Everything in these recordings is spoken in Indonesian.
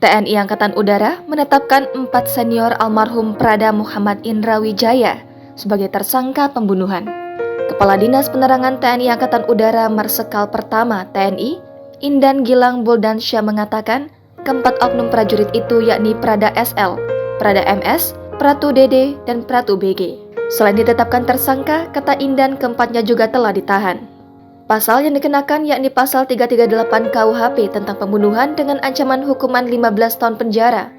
TNI Angkatan Udara menetapkan 4 senior almarhum Prada Muhammad Indra Wijaya sebagai tersangka pembunuhan. Kepala Dinas Penerangan TNI Angkatan Udara Marsikal Pertama TNI, Indan Gilang Buldansyah mengatakan, keempat oknum prajurit itu yakni Prada SL, Prada MS, Pratu DD, dan Pratu BG. Selain ditetapkan tersangka, kata Indan keempatnya juga telah ditahan. Pasal yang dikenakan yakni Pasal 338 KUHP tentang pembunuhan dengan ancaman hukuman 15 tahun penjara.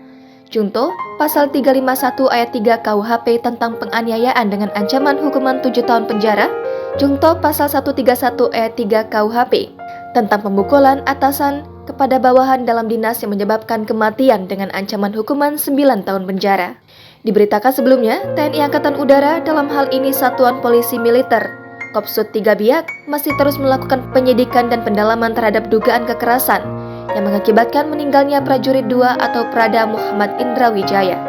Contoh, Pasal 351 ayat 3 KUHP tentang penganiayaan dengan ancaman hukuman 7 tahun penjara. Contoh, Pasal 131 ayat 3 KUHP tentang pemukulan atasan kepada bawahan dalam dinas yang menyebabkan kematian dengan ancaman hukuman 9 tahun penjara. Diberitakan sebelumnya, TNI Angkatan Udara dalam hal ini Satuan Polisi Militer Kopsut 3 Biak masih terus melakukan penyidikan dan pendalaman terhadap dugaan kekerasan yang mengakibatkan meninggalnya prajurit 2 atau Prada Muhammad Indra Wijaya.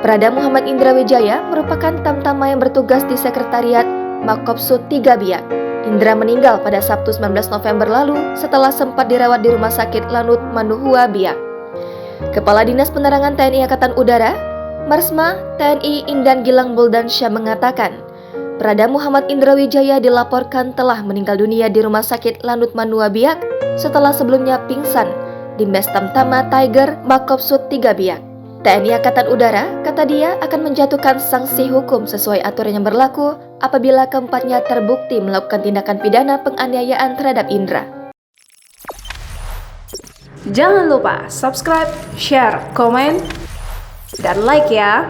Prada Muhammad Indra Wijaya merupakan tamtama yang bertugas di Sekretariat Makopsut 3 Biak. Indra meninggal pada Sabtu 19 November lalu setelah sempat dirawat di Rumah Sakit Lanut Manuhua Biak. Kepala Dinas Penerangan TNI Angkatan Udara, Marsma TNI Indan Gilang Buldansyah mengatakan, Prada Muhammad Indra Wijaya dilaporkan telah meninggal dunia di Rumah Sakit Lanut Manua Biak setelah sebelumnya pingsan di Mes Tamtama Tiger Makopsut 3 Biak. TNI Angkatan Udara, kata dia, akan menjatuhkan sanksi hukum sesuai aturan yang berlaku apabila keempatnya terbukti melakukan tindakan pidana penganiayaan terhadap Indra. Jangan lupa subscribe, share, komen, dan like ya!